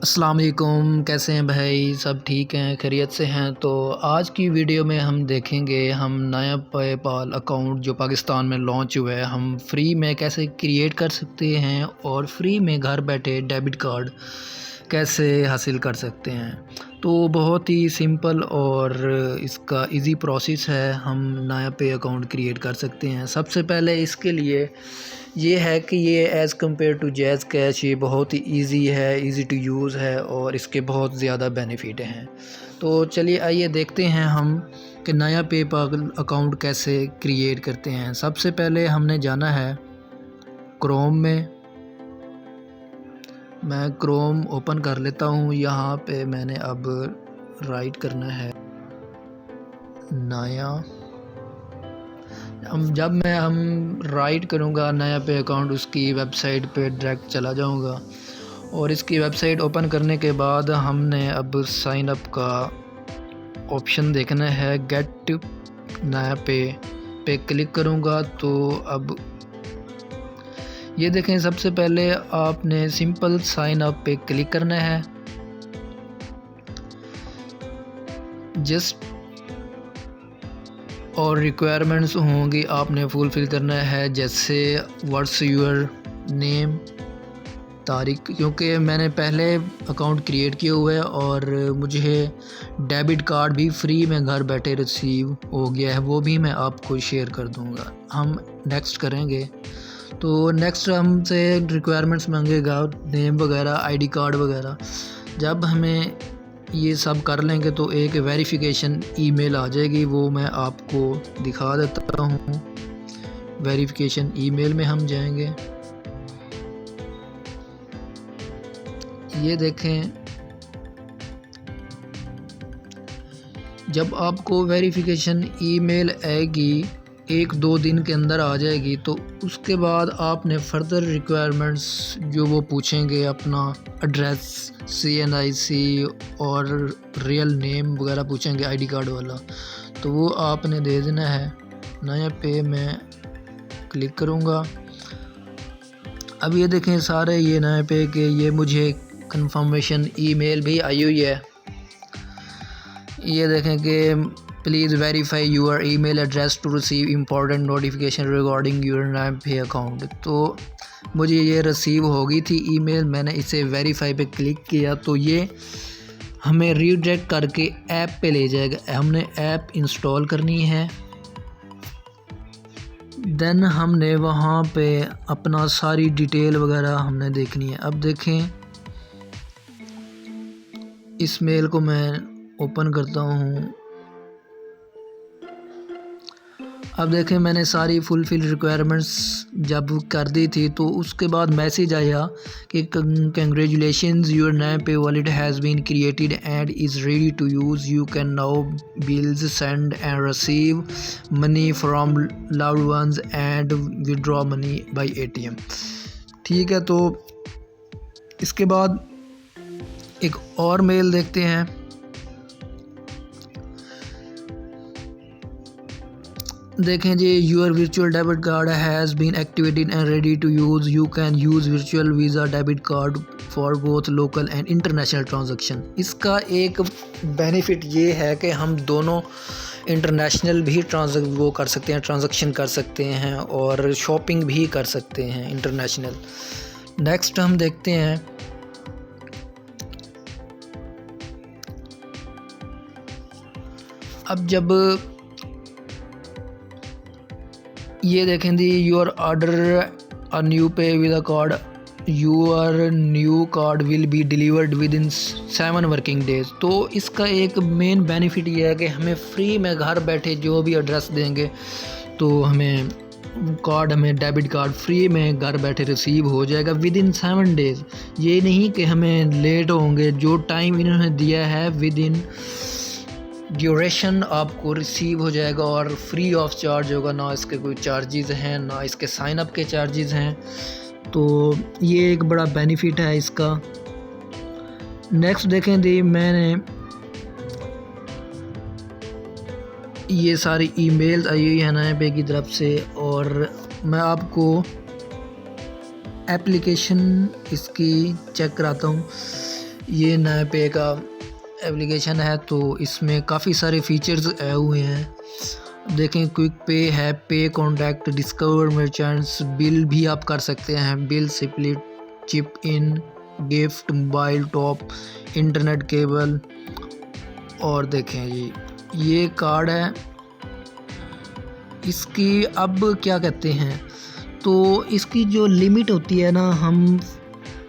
अस्सलाम वालेकुम, कैसे हैं भाई? सब ठीक हैं, खैरियत से हैं? तो आज की वीडियो में हम देखेंगे हम नया पेपाल अकाउंट जो पाकिस्तान में लॉन्च हुआ है हम फ्री में कैसे क्रिएट कर सकते हैं और फ्री में घर बैठे डेबिट कार्ड कैसे हासिल कर सकते हैं। तो बहुत ही सिंपल और इसका इजी प्रोसेस है, हम नया पे अकाउंट क्रिएट कर सकते हैं। सबसे पहले इसके लिए ये है कि ये as compare to Jazz Cash ये बहुत ही इजी है, इजी टू यूज़ है और इसके बहुत ज़्यादा बेनिफिट हैं। तो चलिए आइए देखते हैं हम कि नया पेपाल अकाउंट कैसे क्रिएट करते हैं। सबसे पहले हमने जाना है क्रोम में। मैं क्रोम ओपन कर लेता हूँ। यहाँ पे मैंने अब राइट करना है नया। हम राइट करूँगा नया पे अकाउंट, उसकी वेबसाइट पे डायरेक्ट चला जाऊँगा और इसकी वेबसाइट ओपन करने के बाद हमने अब साइन अप का ऑप्शन देखना है। गेट नया पे क्लिक करूँगा तो अब ये देखें, सबसे पहले आपने सिंपल साइन अप पे क्लिक करना है। जस्ट और रिक्वायरमेंट्स होंगी आपने फुलफ़िल करना है, जैसे व्हाट्स योर नेम, तारीख, क्योंकि मैंने पहले अकाउंट क्रिएट किया हुआ है और मुझे डेबिट कार्ड भी फ्री में घर बैठे रिसीव हो गया है, वो भी मैं आपको शेयर कर दूंगा। हम नेक्स्ट करेंगे तो नेक्स्ट हमसे रिक्वायरमेंट्स मांगेगा, नेम वगैरह, आईडी कार्ड वगैरह। जब हमें ये सब कर लेंगे तो एक वेरिफिकेशन ईमेल आ जाएगी, वो मैं आपको दिखा देता हूँ। वेरिफिकेशन ईमेल में हम जाएंगे। ये देखें, जब आपको वेरिफिकेशन ईमेल आएगी 1-2 दिन के अंदर आ जाएगी, तो उसके बाद आपने फर्दर रिक्वायरमेंट्स जो वो पूछेंगे, अपना एड्रेस, CNIC और रियल नेम वगैरह पूछेंगे, आईडी कार्ड वाला, तो वो आपने दे देना है। नया पे मैं क्लिक करूँगा। अब ये देखें सारे ये नया पे के ये मुझे कंफर्मेशन ईमेल भी आई हुई है। ये देखें कि please verify your email address to receive important notification regarding your NayaPay account. तो मुझे ये रिसीव हो गई थी ईमेल, मैंने इसे वेरीफाई पे क्लिक किया तो ये हमें रीडायरेक्ट करके ऐप पे ले जाएगा। हमने ऐप इंस्टॉल करनी है, देन हमने वहाँ पे अपना सारी डिटेल वगैरह हमने देखनी है। अब देखें, इस मेल को मैं ओपन करता हूँ। अब देखें, मैंने सारी फुलफिल रिक्वायरमेंट्स जब कर दी थी तो उसके बाद मैसेज आया कि congratulations, your NayaPay wallet has been created and is ready to use, you can now bills, send and receive money from loved ones and withdraw money by ATM। ठीक है, तो इसके बाद एक और मेल देखते हैं। देखें जी, your virtual debit card has been activated and ready to use, you can use virtual Visa debit card for both local and international transaction. इसका एक बेनिफिट ये है कि हम दोनों इंटरनेशनल भी ट्रांजैक्शन कर सकते हैं और शॉपिंग भी कर सकते हैं इंटरनेशनल। नेक्स्ट हम देखते हैं, अब जब ये देखें दी, योर ऑर्डर अ न्यू पे with a card, your new card will be delivered with in 7 working days. तो इसका एक मेन बेनिफिट ये है कि हमें फ्री में घर बैठे जो भी एड्रेस देंगे तो हमें डेबिट कार्ड फ्री में घर बैठे रिसीव हो जाएगा विद इन 7 डेज़। ये नहीं कि हमें लेट होंगे, जो टाइम इन्होंने दिया है विद इन ड्यूरेशन आपको रिसीव हो जाएगा और फ्री ऑफ चार्ज होगा, ना इसके कोई चार्जेस हैं ना इसके साइन अप के चार्जेस हैं। तो ये एक बड़ा बेनिफिट है इसका। नेक्स्ट देखें दी, मैंने ये सारी ईमेल्स आई हुई है नया पे की तरफ से और मैं आपको एप्लीकेशन इसकी चेक कराता हूँ। ये नया पे का एप्लीकेशन है, तो इसमें काफ़ी सारे फीचर्स आए हुए हैं। देखें, क्विक पे है, पे कॉन्टैक्ट, डिस्कवर मर्चेंट्स, बिल भी आप कर सकते हैं, बिल स्प्लिट, चिप इन, gift, mobile top, internet cable. और देखें ये कार्ड है, इसकी अब क्या कहते हैं, तो इसकी जो लिमिट होती है ना, हम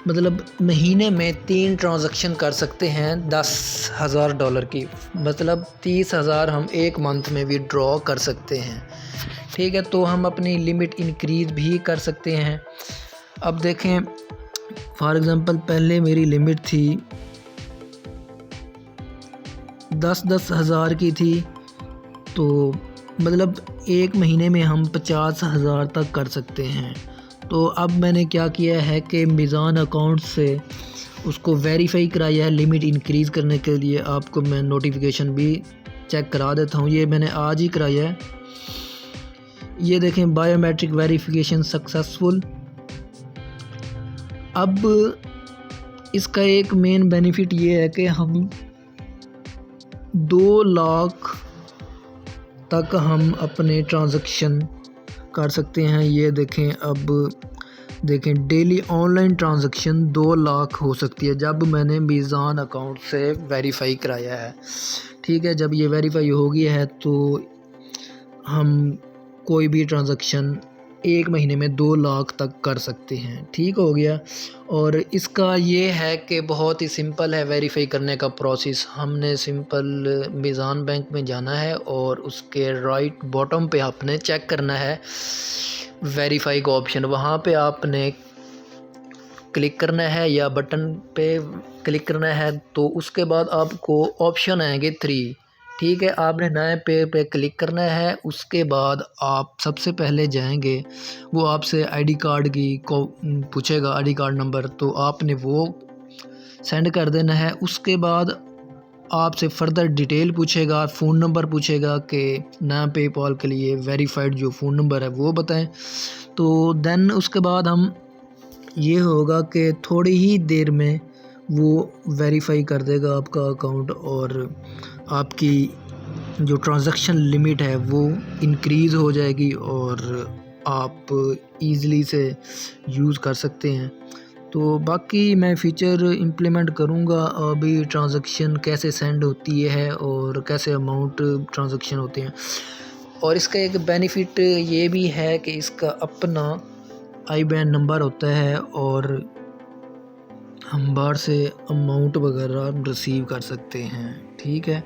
मतलब महीने में 3 ट्रांजैक्शन कर सकते हैं $10,000 की, मतलब 30,000 हम एक मंथ में विड्रॉ कर सकते हैं। ठीक है, तो हम अपनी लिमिट इंक्रीज़ भी कर सकते हैं। अब देखें, फॉर एग्ज़ाम्पल पहले मेरी लिमिट थी 10-10 हज़ार की थी, तो मतलब एक महीने में हम 50,000 तक कर सकते हैं। तो अब मैंने क्या किया है कि मीज़ान अकाउंट से उसको वेरीफाई कराया है लिमिट इंक्रीज़ करने के लिए। आपको मैं नोटिफिकेशन भी चेक करा देता हूँ, ये मैंने आज ही कराया है। ये देखें, बायोमेट्रिक वेरिफिकेशन सक्सेसफुल। अब इसका एक मेन बेनिफिट ये है कि हम 2 लाख तक हम अपने ट्रांजैक्शन कर सकते हैं। ये देखें, अब देखें, डेली ऑनलाइन ट्रांजैक्शन 2 लाख हो सकती है जब मैंने मीज़ान अकाउंट से वेरीफाई कराया है। ठीक है, जब ये वेरीफाई हो गया है तो हम कोई भी ट्रांजैक्शन एक महीने में 2 लाख तक कर सकते हैं। ठीक हो गया। और इसका ये है कि बहुत ही सिंपल है वेरीफाई करने का प्रोसेस। हमने सिंपल मीज़ान बैंक में जाना है और उसके राइट बॉटम पे आपने चेक करना है वेरीफाई का ऑप्शन, वहाँ पे आपने क्लिक करना है या बटन पे क्लिक करना है। तो उसके बाद आपको ऑप्शन आएंगे 3। ठीक है, आपने नए पे क्लिक करना है। उसके बाद आप सबसे पहले जाएंगे, वो आपसे आईडी कार्ड की को पूछेगा, आईडी कार्ड नंबर, तो आपने वो सेंड कर देना है। उसके बाद आपसे फर्दर डिटेल पूछेगा, फ़ोन नंबर पूछेगा कि नया पेपाल के लिए वेरीफाइड जो फ़ोन नंबर है वो बताएं। तो देन उसके बाद हम ये होगा कि थोड़ी ही देर में वो वेरीफाई कर देगा आपका अकाउंट और आपकी जो ट्रांजैक्शन लिमिट है वो इंक्रीज़ हो जाएगी और आप ईज़िली से यूज़ कर सकते हैं। तो बाकी मैं फ़ीचर इम्प्लीमेंट करूँगा, अभी ट्रांजैक्शन कैसे सेंड होती है और कैसे अमाउंट ट्रांजैक्शन होते हैं। और इसका एक बेनिफिट ये भी है कि इसका अपना IBAN नंबर होता है और हम बाहर से अमाउंट वगैरह रिसीव कर सकते हैं। ठीक है,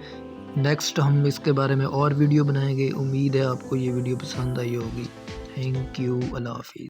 नेक्स्ट हम इसके बारे में और वीडियो बनाएंगे। उम्मीद है आपको ये वीडियो पसंद आई होगी। थैंक यू, अल्लाह हाफिज़।